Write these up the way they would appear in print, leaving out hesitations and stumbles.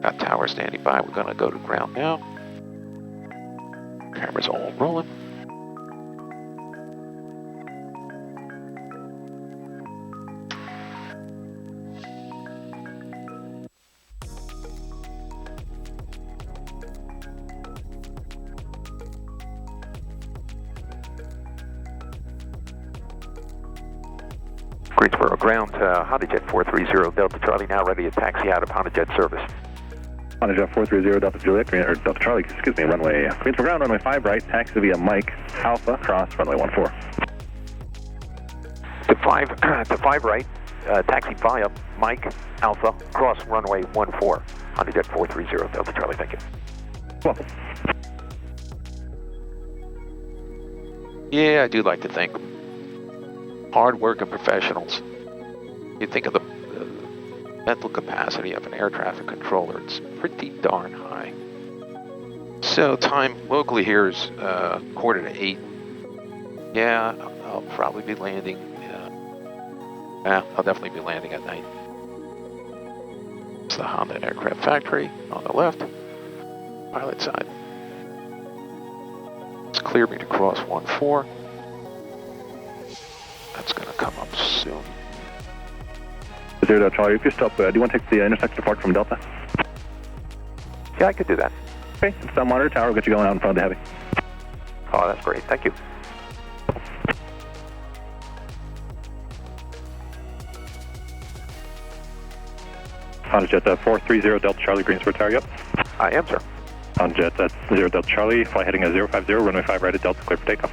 Got tower standing by. We're going to go to ground now. Camera's all rolling. Greensboro ground, HondaJet 430 Delta Charlie, now ready to taxi out of HondaJet service. HondaJet 430 Delta Juliet, or Delta Charlie, excuse me, runway Greensboro ground, runway 5 right, taxi via Mike Alpha, cross runway 14. To 5 right, taxi via Mike Alpha, cross runway 14, HondaJet 430 Delta Charlie, thank you. Welcome. Yeah, I do like to thank them. Hard-working professionals. You think of the mental capacity of an air traffic controller, it's pretty darn high. So time locally here is 7:45. Yeah, I'll probably be landing. I'll definitely be landing at night. It's the Honda Aircraft Factory on the left, pilot side. It's clear me to cross 14. That's going to come up soon. 0 Delta Charlie, if you stop, do you want to take the intersection apart from Delta? Yeah, I could do that. Okay, stop monitor tower, we'll get you going out in front of the heavy. Oh, that's great. Thank you. HondaJet 430 Delta Charlie, Greensboro Tower, yep. I am, sir. HondaJet 0 Delta Charlie, fly heading at 050, runway 5 right at Delta, clear for takeoff.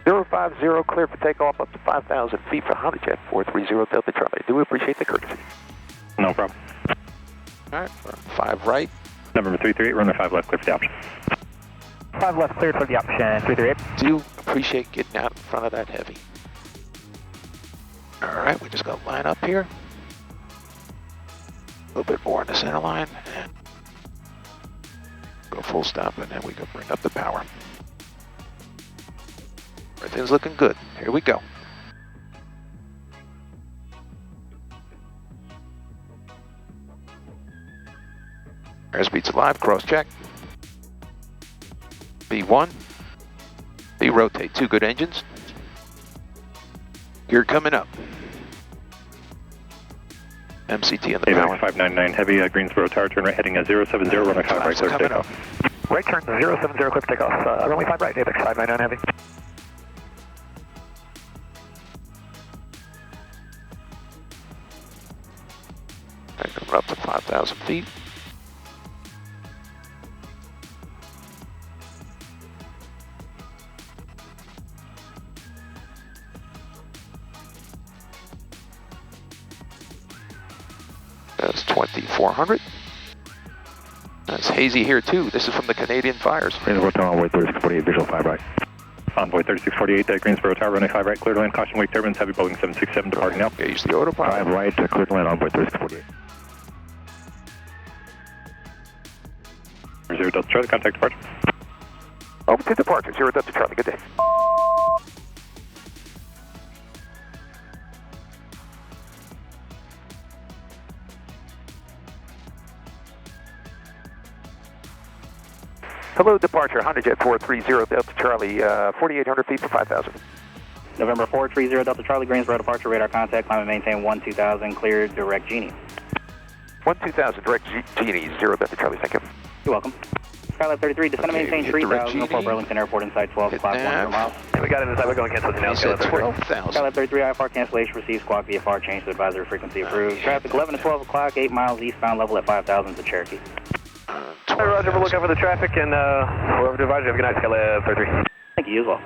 050, clear for takeoff up to 5,000 feet for HondaJet 430 Delta Charlie. Do appreciate the courtesy. No problem. All right, 5 right. Number 338, runway 5 left, clear for the option. 5 left, cleared for the option, 338. Do appreciate getting out in front of that heavy. All right, we just got to line up here. A little bit more in the center line. And go full stop, and then we can bring up the power. Everything's looking good. Here we go. Airspeed's alive, cross check. B1. B rotate, 2 good engines. Gear coming up. MCT on the power. 599 heavy, Greensboro Tower, turn right heading at 070, runway 5 right, clear for takeoff. Right turn 070, clear for takeoff. Runway 5 right, Apex 599 heavy. Coming up to 5,000 feet. That's 2,400. That's hazy here too. This is from the Canadian fires. Greensboro Tower, onboard 3648, visual 5 right. Envoy 3648, Greensboro Tower, runway 5 right, clear to land, caution wake turbines, heavy Boeing 767 departing now. Gauge the autopilot. 5 right, clear to land, envoy 3648. 0 Delta Charlie, contact departure. Over to departure, 0 Delta Charlie, good day. Hello, departure, HondaJet 430 Delta Charlie, 4,800 feet for 5,000. November 430 Delta Charlie, Greensboro departure, radar contact, climb and maintain 12000, cleared, direct Genie. 12000, direct Genie, 0 Delta Charlie, thank you. You're welcome. Skylab 33, descend and maintain 3000, report Burlington Airport inside 12 o'clock, 100 miles. We got it inside, we're going to cancel the now. Skylab 12,000. Skylab 33, IFR cancellation, receive squawk VFR, change to advisory frequency approved. Traffic 11 to 12 o'clock, 8 miles eastbound, level at 5,000 to Cherokee. Hey, Roger, we're looking for the traffic and whoever the advisor, have a good night, Skylab 33. Thank you, you as well.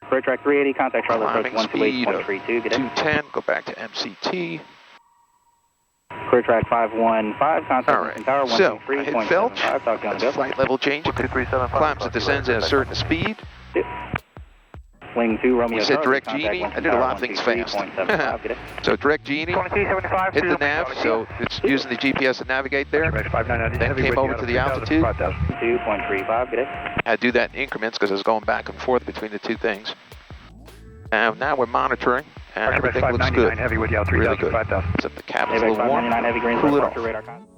Freight track 380, contact Charlie approach 128.32, good day. 210, go back to MCT. Clear track 515, contact Alright, tower so I hit 123.75, Felch, talk to you on the that's flight level change, climbs and descends at a certain speed. Wing 2, Romeo We said Charlie, direct contact Genie, I Winston did a Tower lot of things fast. 123.75, good day. So direct Genie, 2275, hit the nav, so it's using the GPS to navigate there. Then came over to the altitude. 2.35, good day. I do that in increments because I was going back and forth between the two things. And now we're monitoring, and everything looks good. Heavy with you, Really good. Except the cabin's a little warm. Heavy, Cool it Greensboro off. radar contact.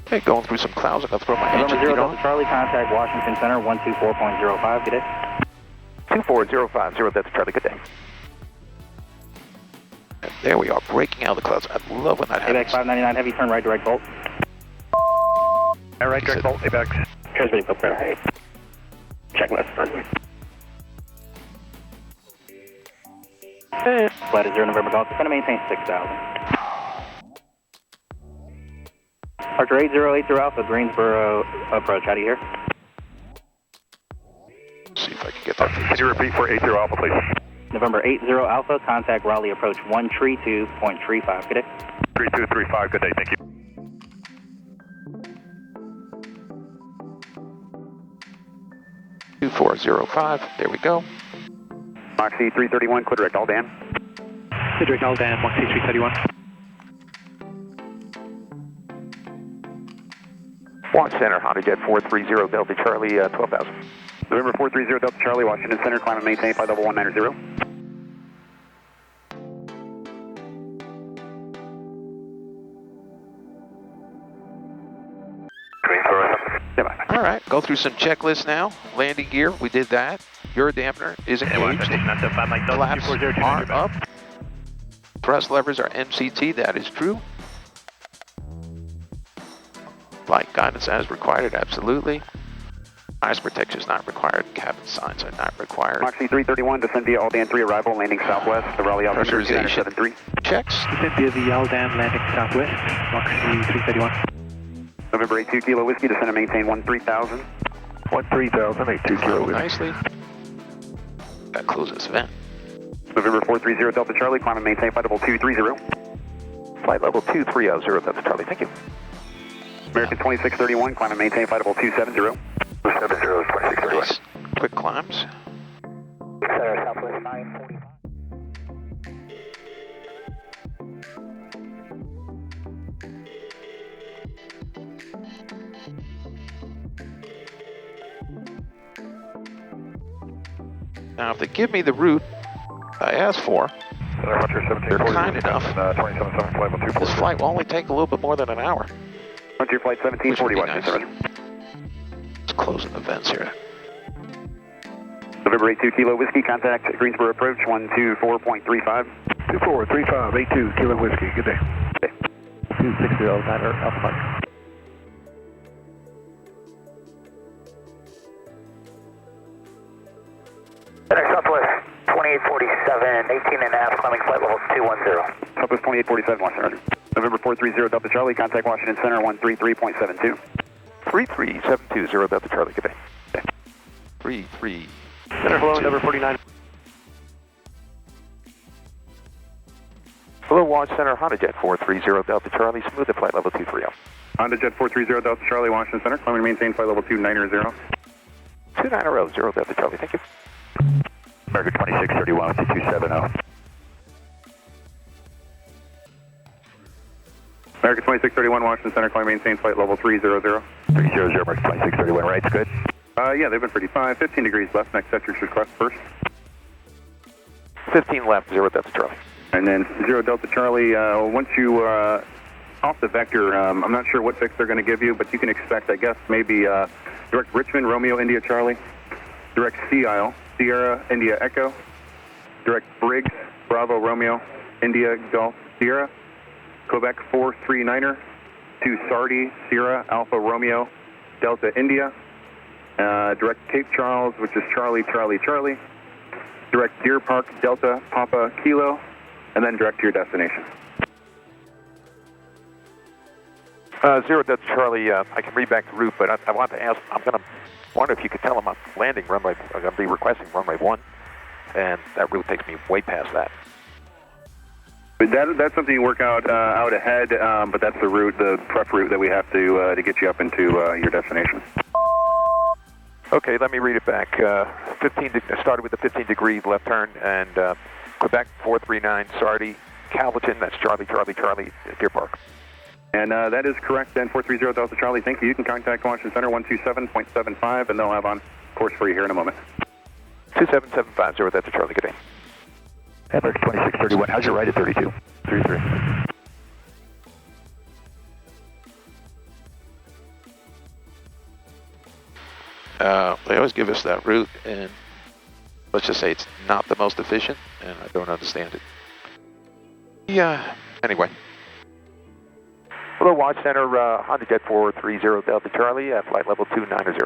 Okay, going through some clouds. I'm going to throw my engine November 0 lead Delta on. Charlie, contact Washington Center 124.05. Good day. 24050 Delta Charlie, good day. And there we are, breaking out of the clouds. I love when that happens. ABAX 599 heavy, turn right direct bolt. Right direct bolt, ABAX. Transmitting prepare. Checklist. Flight is 0 November Golf, going to maintain 6,000. Archer 8080 Alpha, Greensboro approach, how do you hear? See if I can get that. Can you repeat for 80 Alpha, please? November 80 Alpha, contact Raleigh approach 132.35, good day. 3235, good day, thank you. $2405, there we go. Moxie 331, clear direct, all Dan. Clear direct, all Dan, Moxie 331. Watch Center, HondaJet 430 Delta Charlie, 12,000. November 430 Delta Charlie, Washington Center, climb and maintain flight level 190. All right, go through some checklists now. Landing gear, we did that. Your dampener is engaged. Flaps are up. Thrust levers are MCT, that is true. Flight guidance as required, absolutely. Ice protection is not required. Cabin signs are not required. Moxie 331, descend via Aldan 3 arrival, landing southwest, the Raleigh altimeter 2973. Checks. Descend via the Aldan, landing southwest, Moxie 331. November 82 Kilo Whiskey, descend and maintain 13,000. 13,000, 82 Kilo Whiskey. Nicely. That closes vent. November 430 Delta Charlie, climb and maintain flight level 230. Flight level 2300 Delta Charlie, thank you. American 2631, climb and maintain flight level 270. 270, 2631. Nice. Quick climbs. Southwest 945. Now, if they give me the route I asked for, they're kind enough. This flight will only take a little bit more than an hour. Frontier Flight 1741, nice. Let's closing the vents here. November 82 Kilo Whiskey, contact Greensboro approach 124.35. 2435, 82 Kilo Whiskey, good day. 260 Niner Alpha Mike. Southwest 2847, 18 and a half, climbing flight level 210. Southwest 2847, Washington. November 430 Delta Charlie, contact Washington Center 133.72. 33720 Delta Charlie, good day. 33. Center, hello, number 49. Hello, Watch Center, HondaJet 430 Delta Charlie, smooth at flight level 230. HondaJet 430 Delta Charlie, Washington Center, climb and maintain flight level 290. 290 Delta Charlie, thank you. American 2631 with 270. American 2631, Washington Center, climb and maintain flight level 300. 300, American 2631, right's good. Yeah, they've been pretty fine. 15 degrees left, next set your request first. 15 left, 0 Delta Charlie. And then 0 Delta Charlie, once you, off the vector, I'm not sure what fix they're going to give you, but you can expect, I guess, maybe direct Richmond, Romeo, India, Charlie, direct Sea Isle, Sierra, India, Echo, direct Briggs, Bravo, Romeo, India, Golf, Sierra, Quebec 439er, to Sardi, Sierra, Alpha, Romeo, Delta, India, direct Cape Charles, which is Charlie, Charlie, Charlie, direct Deer Park, Delta, Papa, Kilo, and then direct to your destination. 0 Delta Charlie, I can read back the route, but I want to ask, I'm going to wonder if you could tell them I'm landing runway, I'm going to be requesting runway 1, and that route takes me way past that. But that's something you work out out ahead, but that's the route, the prep route that we have to get you up into your destination. Okay, let me read it back. Started with the 15 degrees left turn, and Quebec 439, Sardi, Calverton, that's Charlie, Charlie, Charlie, Deer Park. And that is correct, then, 430 Delta Charlie. Thank you. You can contact Washington Center 127.75, and they'll have on course for you here in a moment. 27750 Delta Charlie, good day. American 2631, how's your right at 32? 33. They always give us that route, and let's just say it's not the most efficient, and I don't understand it. Yeah, anyway. Hello, Watch Center, HondaJet 430 Delta Charlie, flight level 290.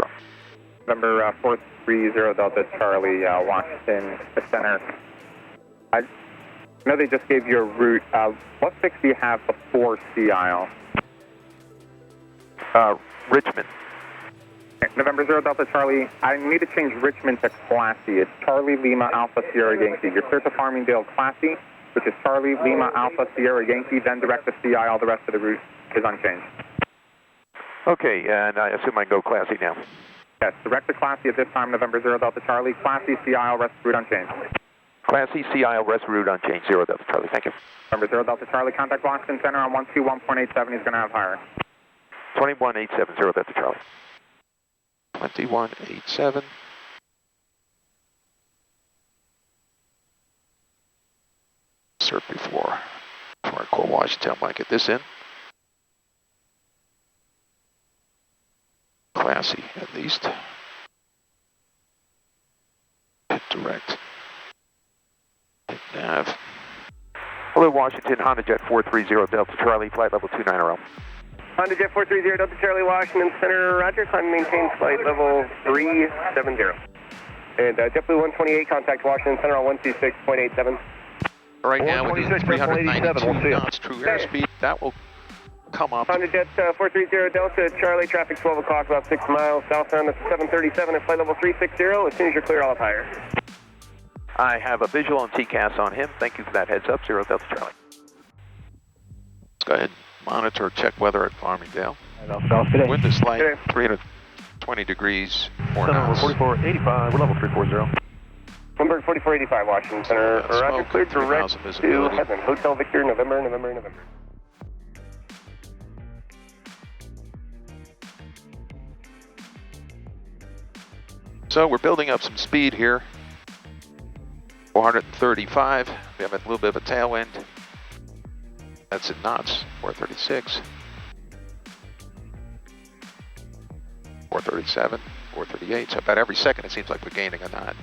November 430 Delta Charlie, Washington Center. I know they just gave you a route. What fix do you have before Sea Isle? Richmond. November 0 Delta Charlie, I need to change Richmond to Classy. It's Charlie Lima Alpha Sierra Yankee. You're clear to Farmingdale Classy, which is Charlie Lima Alpha Sierra Yankee, then direct to Sea Isle. The rest of the route is unchanged. Okay, and I assume I can go Classy now. Yes, direct to Classy at this time, November 0 Delta Charlie, Classy, Sea Isle, rest route unchanged. Classy, Sea Isle, rest route unchanged, 0 Delta Charlie, thank you. November 0 Delta Charlie, contact Washington Center on 121.87, he's going to have higher. 2187, 0 Delta Charlie. 2187. Cert before I call Washington, I might get this in. Classy, at least. Hit direct. Hit nav. Hello, Washington, HondaJet 430 Delta Charlie, flight level 290. HondaJet 430 Delta Charlie, Washington Center, Roger, climb maintain flight level 370. And JetBlue 128, contact Washington Center on 126.87. Right now, we're doing 392 knots true airspeed. That will come up. HondaJet 430 Delta Charlie, traffic 12 o'clock, about 6 miles southbound. That's 737 at flight level 360. As soon as you're clear, I'll have higher. I have a visual and TCAS on him. Thank you for that heads up, 0 Delta Charlie. Let's go ahead and monitor, check weather at Farmingdale. Wind is light, 320 degrees, 4 knots. 4485, we're level 340. Bloomberg 4485, Washington Center. Roger, cleared direct to Heaven. Hotel Victor, November. So we're building up some speed here. 435. We have a little bit of a tailwind. That's in knots. 436. 437. 438. So about every second it seems like we're gaining a knot.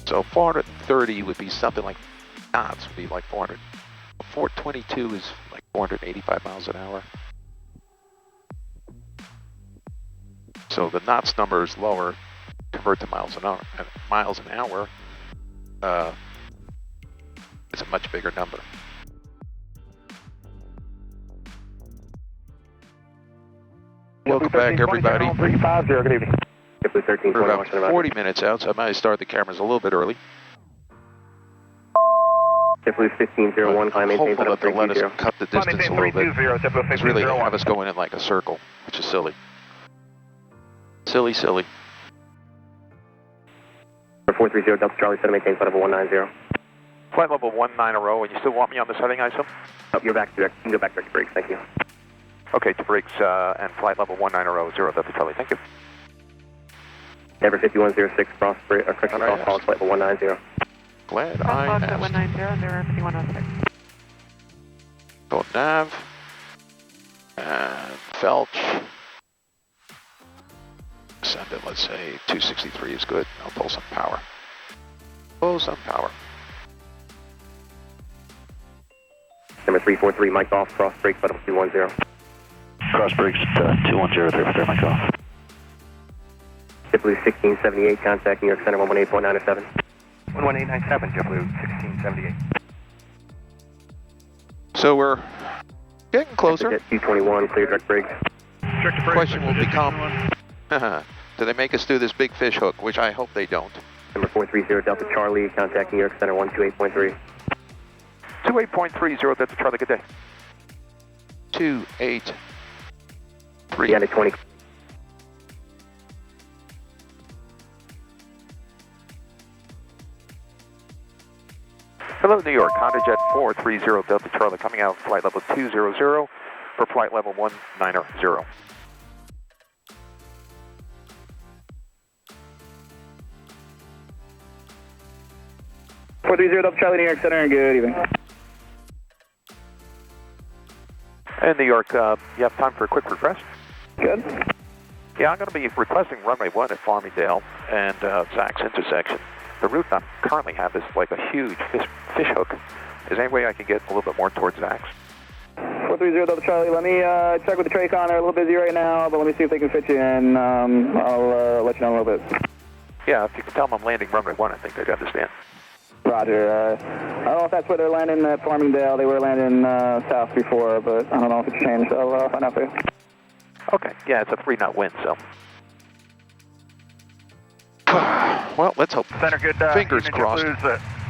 So 430 would be something like knots would be like 400. 422 is like 485 miles an hour. So the knots number is lower. Convert to miles an hour. It's a much bigger number. Welcome back, everybody. 350, good evening. We're about 40 minutes out, so I might start the cameras a little bit early. JetBlue 1501, climb maintain hopeful that they'll let us cut the distance a little bit. It's really have us going in like a circle, which is silly. Silly. 430 Delta Charlie, set maintain flight level 190. Flight level 190, and you still want me on this heading, ISO? Oh, you're back direct. You can go back direct to brakes, thank you. Okay, to brakes and flight level 190, 0 Delta Charlie, thank you. Denver 5106, cross flight level 190. Glad I asked. At 190, there are 5106. Go nav. And Felch. Send it, let's say 263 is good. I'll pull some power. Number 343, Mike off, cross brakes, flight level 210. Cross brakes, 210, there, Mike off. JetBlue 1678, contact New York Center 118.97. 11897, JetBlue 1678. So we're getting closer. Jet 221, clear direct brakes. The question will become, do they make us do this big fish hook, which I hope they don't. Number 430 Delta Charlie, contact New York Center 128.3. 28.30 Delta Charlie, good day. 283. Yeah, 20. Hello, New York, HondaJet 430 Delta Charlie, coming out flight level 200 for flight level 190. 430 Delta Charlie, New York Center, good evening. In New York, you have time for a quick request? Good. Yeah, I'm going to be requesting runway 1 at Farmingdale and Zach's intersection. The route I currently have is like a huge fish hook. Is there any way I can get a little bit more towards Zach's? 430 Delta Charlie, let me check with the Tracon. They're a little busy right now, but let me see if they can fit you in. I'll let you know in a little bit. Yeah, if you can tell them I'm landing runway 1, I think they'd understand. Roger. I don't know if that's where they're landing at Farmingdale. They were landing south before, but I don't know if it's changed. I'll find out for you. Okay, yeah, it's a 3-knot wind, so. Well, let's hope. Center, good. Fingers crossed.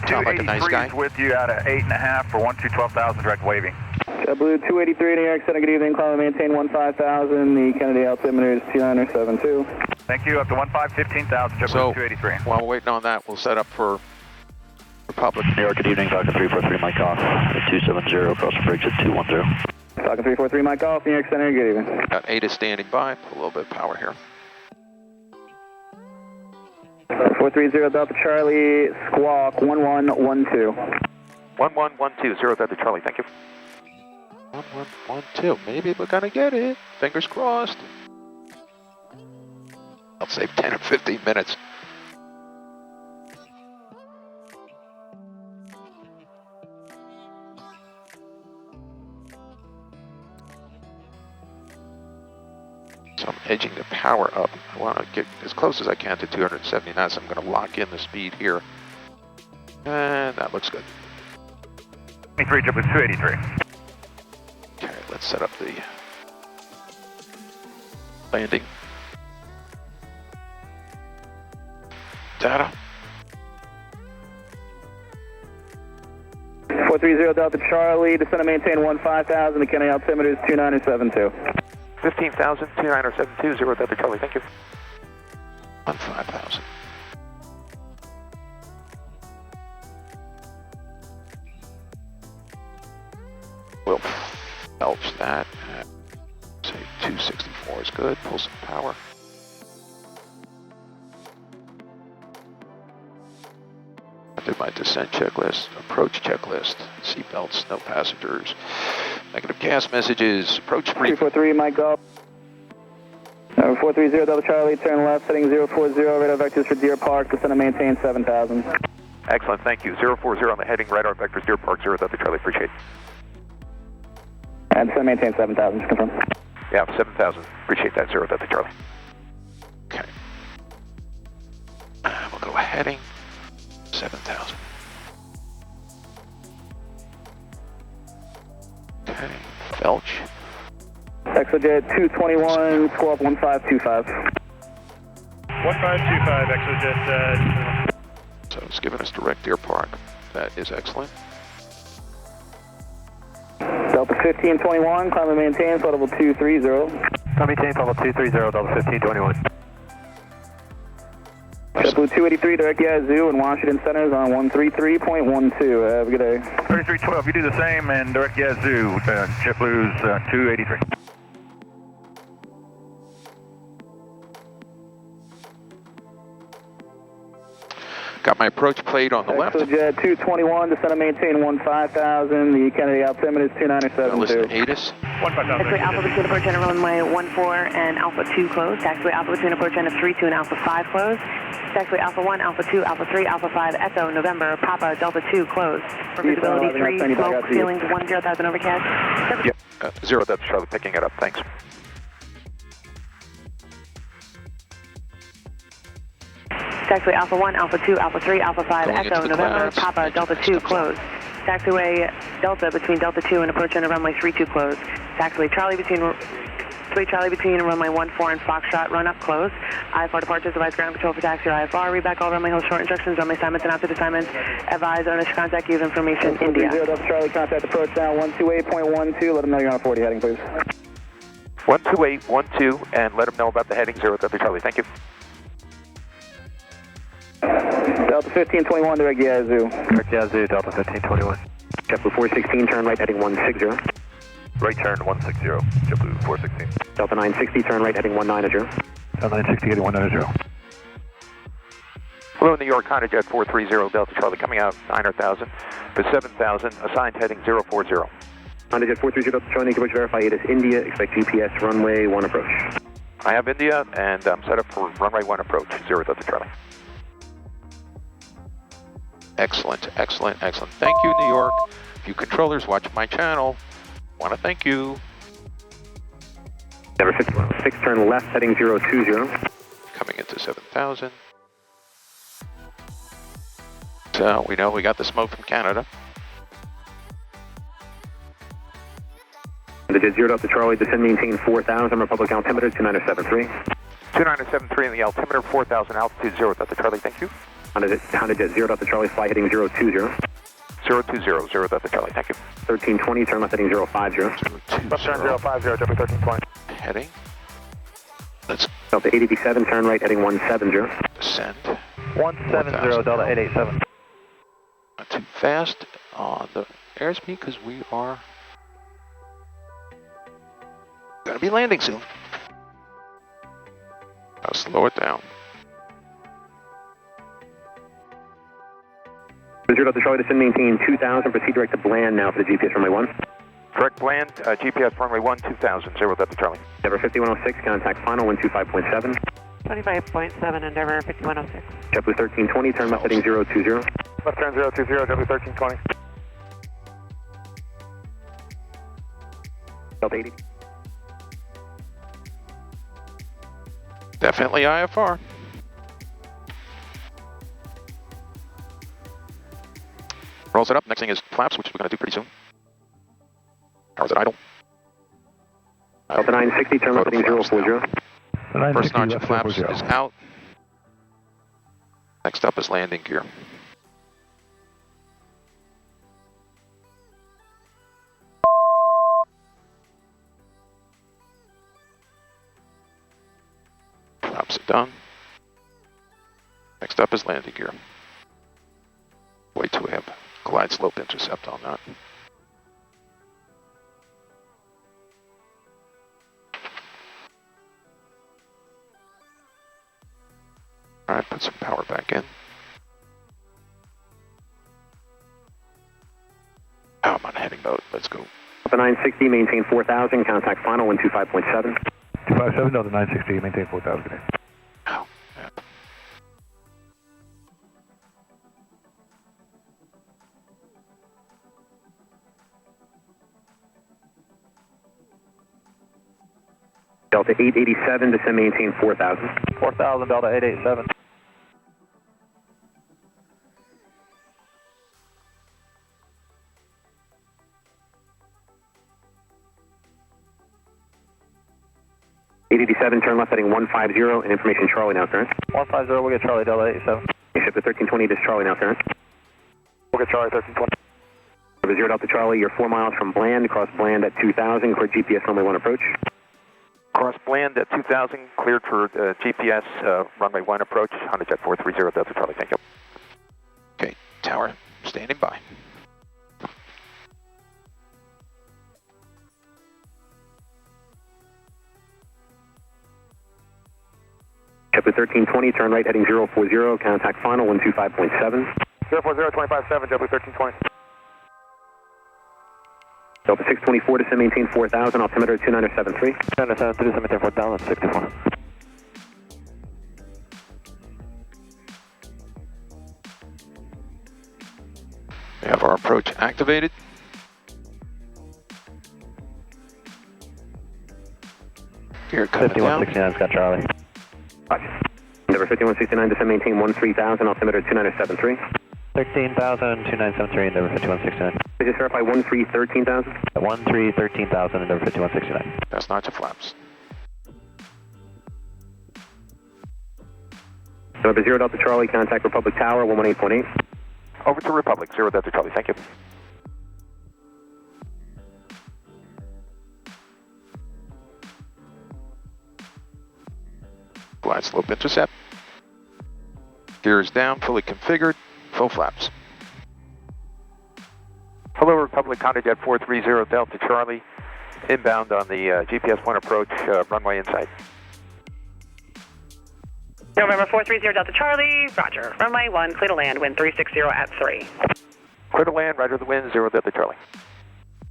Sound like a nice guy. With you out of 8.5 for 12,000 direct waving. JetBlue 283 New York Center, good evening. Climb and maintain 15,000. The Kennedy altimeter is 2972. Thank you. Up to 15,000. JetBlue So, 283. while we're waiting on that, we'll set up for Republic. New York, good evening. Falcon 343, Mike off. 270, cross the bridge at 210. Falcon 343, Mike off. New York Center, good evening. Got ADA standing by. Put a little bit of power here. 430 Delta Charlie, squawk 1112. 1112, 0 Delta Charlie, thank you. 1112, maybe we're gonna get it. Fingers crossed. I'll save 10 or 15 minutes. So I'm edging the power up. I want to get as close as I can to 270 knots. I'm going to lock in the speed here. And that looks good. 23, JetBlue 283. Okay, let's set up the landing. Data. 430 Delta Charlie, descend and maintain 15,000. The Kennedy altimeter is 2972. 15,000, 2972, 0 Delta Charlie, thank you. 15,000. We'll belch that at, say, 264 is good. Pull some power. I did my descent checklist, approach checklist, seat belts, no passengers, negative gas messages, approach brief. 343, Mike Golf. 430 Delta Charlie, turn left, heading 040, radar vectors for Deer Park, descend and maintain 7,000. Excellent, thank you. 040 on the heading, radar vectors, Deer Park, 0 Delta Charlie, appreciate it. And descend and maintain 7,000, just confirm. Yeah, 7,000, appreciate that, 0 Delta Charlie. Okay. We'll go heading, 7,000. Okay, Felch. ExoJet 221, squawk 1525. 1525, ExoJet. So it's giving us direct Deer Park. That is excellent. Delta 1521, climb and maintain, flight level 230. Climb maintain, level 230, Delta 1521. JetBlue 283, direct Yazoo and Washington Centers on 133.12. Have a good day. 3312, you do the same, and direct Yazoo, JetBlue's 283. Got my approach plate on the left. ExoJet 221, descend and maintain 15,000. The Kennedy altimeter is 2972. Listen to ATIS. 15,000. Taxiway Alpha between approach end of runway 14 and Alpha 2 closed. Taxiway Alpha between approach end of 32 and Alpha 5 closed. Taxiway Alpha 1, Alpha 2, Alpha 3, Alpha 5, Echo, November, Papa, Delta 2 closed. For visibility 3, smoke, ceilings 10,000 overcast. Yep, 0 Delta Charlie, picking it up, thanks. Taxiway Alpha 1, Alpha 2, Alpha 3, Alpha 5, Going Echo, into the November, clouds. Papa, Delta 2 closed. Taxiway Delta between Delta 2 and approach end of runway 32 closed. Taxiway Charlie between runway 14 and Foxtrot run up closed. IFR departures, advise ground control for taxi or IFR. Read back all runway hold short instructions, runway assignments and after assignments. Advise owners to contact you with information, India. 0 Delta Charlie, contact approach now 128.12. Let them know you're on a 40 heading, please. 12812, and let them know about the heading, 0 Delta Charlie, thank you. Delta 1521, direct Yazoo. Direct Yazoo, Delta 1521. JetBlue 416, turn right, heading 160. Right turn 160, JetBlue 416. Delta 960, turn right, heading 190. Delta 960, heading 190. Hello, New York, HondaJet 430, Delta Charlie, coming out 900,000 for 7,000, assigned heading 040. HondaJet 430 Delta Charlie, Cambridge verify it is India, expect GPS runway 1 approach. I have India, and I'm set up for runway 1 approach, 0 Delta Charlie. Excellent, excellent, excellent. Thank you, New York. If you controllers watch my channel, want to thank you. Number 6, turn left, heading 020. Coming into 7,000. So we know we got the smoke from Canada. HondaJet 0 Delta Charlie, descend maintain 4,000, Republic altimeter 2973. 2973 in the altimeter, 4,000 altitude, 0 Delta Charlie, thank you. HondaJet 0 Delta Charlie, fly heading 020. 020, 0 Delta Charlie, thank you. 1320, turn left heading 050. Left turn 050, W1320. Heading. Let's Delta 887, turn right heading 170. descend. 170, Delta 887. Not too fast on the airspeed because we are going to be landing soon. I'll slow it down. 0 Delta Charlie, descend maintain 2,000, proceed direct to Bland now for the GPS runway 1. Direct land, GPS runway 1, 2000, 0 Delta Charlie. Endeavor 5106, contact final 125.7. 25.7, Endeavor 5106. JetBlue 1320, turn left heading 020. Left turn 020, W1320. Delta 80. Definitely IFR. Rolls it up. Next thing is flaps, which we're going to do pretty soon. Power's at idle. Delta 960, turn left heading 040. First notch of flaps is out. Next up is landing gear. Flaps are done. Next up is landing gear. Wait till we have glide slope intercept on that. All right, put some power back in. Oh, I'm on heading mode. Let's go. Delta 960, maintain 4,000, contact final 125.7. 257, Delta 960, maintain 4,000. Oh, yeah. Delta 887, descend maintain 4,000. 4,000, Delta 887. Turn left heading 150 and information Charlie now, current. 150, we'll get Charlie, Delta 87. Ship to 1320, this Charlie now, current. We'll get Charlie, 1320. 0 Delta Charlie, you're 4 miles from Bland, cross Bland at 2,000, clear GPS runway 1 approach. Cross Bland at 2,000, cleared for GPS runway 1 approach, HondaJet 430 Delta Charlie, thank you. Okay, tower standing by. JetBlue 1320, turn right heading 040, contact final 125.7. 040, 257, JetBlue 1320. Delta 624, descend maintain 4,000, altimeter 2973. 2973, descend maintain 4,000, 64. We have our approach activated. Gear coming down. 5169's got Charlie. Endeavor 5169, descend maintain 13,000, altimeter 2973. 13,000, 2973, Endeavor 5169. Just verify 13,13,000. 13,13,000, Endeavor 5169. That's notch of flaps. Number 0 Delta Charlie, contact Republic Tower 118.8. Over to Republic, 0 Delta Charlie, thank you. Glide slope intercept. Gears down, fully configured, full flaps. Hello Republic, HondaJet 430 Delta Charlie, inbound on the GPS 1 approach, runway inside. November 430 Delta Charlie, roger. Runway 1, clear to land, wind 360 at 3. Clear to land, roger the wind, 0 Delta Charlie.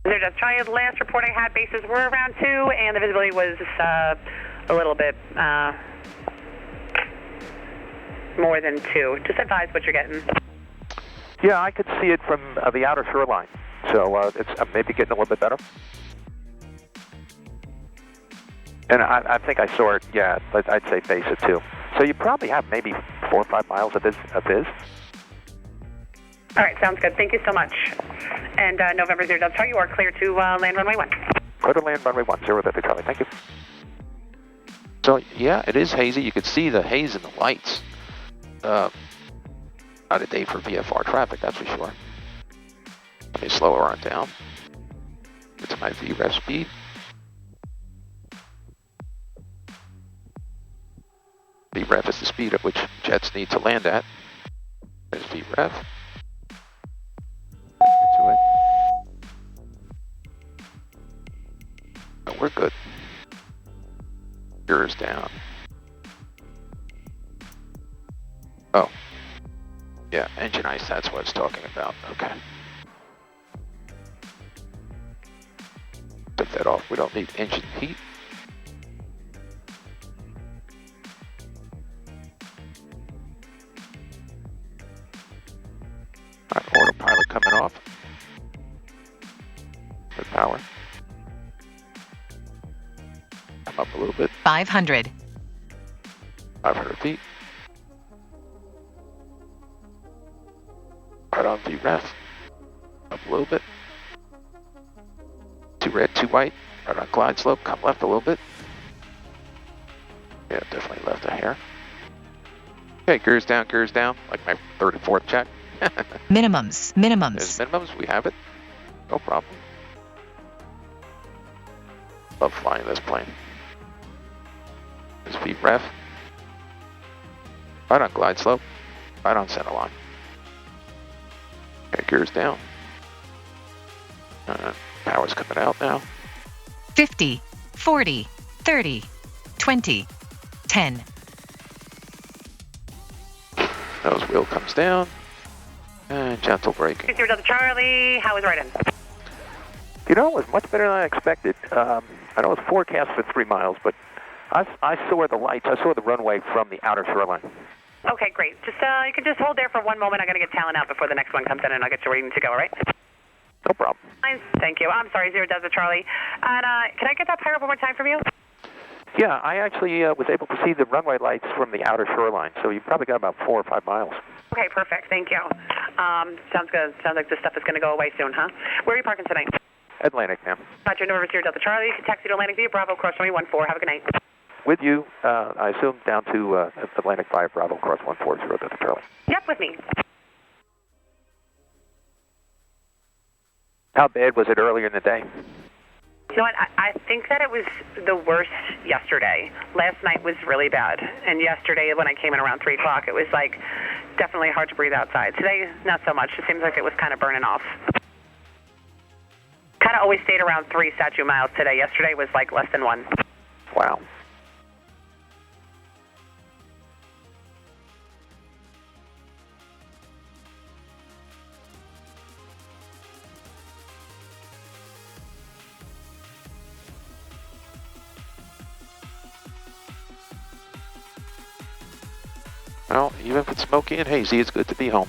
There, just try the last report I had, bases were around 2, and the visibility was a little bit more than 2. Just advise what you're getting. Yeah, I could see it from the outer shoreline, so it's maybe getting a little bit better. And I think I saw it, yeah, but I'd say base of 2. So you probably have maybe 4 or 5 miles of this. All right, sounds good. Thank you so much. And November 0 Delta Charlie, you are clear to land runway 1. Clear to land runway 10 Delta Charlie. Thank you. So yeah, it is hazy. You could see the haze in the lights. Out of date for VFR traffic, that's for sure. Let me slow her on down. It's my VREF speed. VREF is the speed at which jets need to land at. There's VREF. To it. Oh, we're good. Yours down. Oh. Yeah, engine ice, that's what it's talking about. Okay. Took that off. We don't need engine heat. Alright, autopilot coming off. Good power. Come up a little bit. 500. 500 feet. Right on VREF. Up a little bit. 2 red, 2 white. Right on glide slope. Come left a little bit. Yeah, definitely left a hair. Okay, gears down, like my 3rd and 4th check. Minimums. There's minimums, we have it. No problem. Love flying this plane. There's VREF. Right on glide slope. Right on center line. Okay, gears down. Power's coming out now. 50, 40, 30, 20, 10. Nose wheel comes down. And gentle braking. 0 Delta Charlie, how was right in? You know, it was much better than I expected. I know it's forecast for 3 miles, but I saw the lights. I saw the runway from the outer shoreline. Okay, great. Just you can just hold there for 1 moment. I got to get talent out before the next one comes in, and I'll get you ready to go. All right? No problem. Thank you. I'm sorry, 0 Delta Charlie. And can I get that pyro one more time from you? Yeah, I actually was able to see the runway lights from the outer shoreline, so you probably got about 4 or 5 miles. Okay, perfect. Thank you. Sounds good. Sounds like this stuff is going to go away soon, huh? Where are you parking tonight? Atlantic, ma'am. Roger, November 0 Delta Charlie. You can taxi to Atlantic via Bravo, cross runway 14. Have a good night. With you, I assume, down to Atlantic 5 Bravo, cross 140 Delta Charlie. Yep, with me. How bad was it earlier in the day? You know what? I think that it was the worst yesterday. Last night was really bad. And yesterday, when I came in around 3 o'clock, it was like definitely hard to breathe outside. Today, not so much. It seems like it was kind of burning off. Kind of always stayed around 3 statute miles today. Yesterday was like less than 1. Wow. Well, even if it's smoky and hazy, it's good to be home.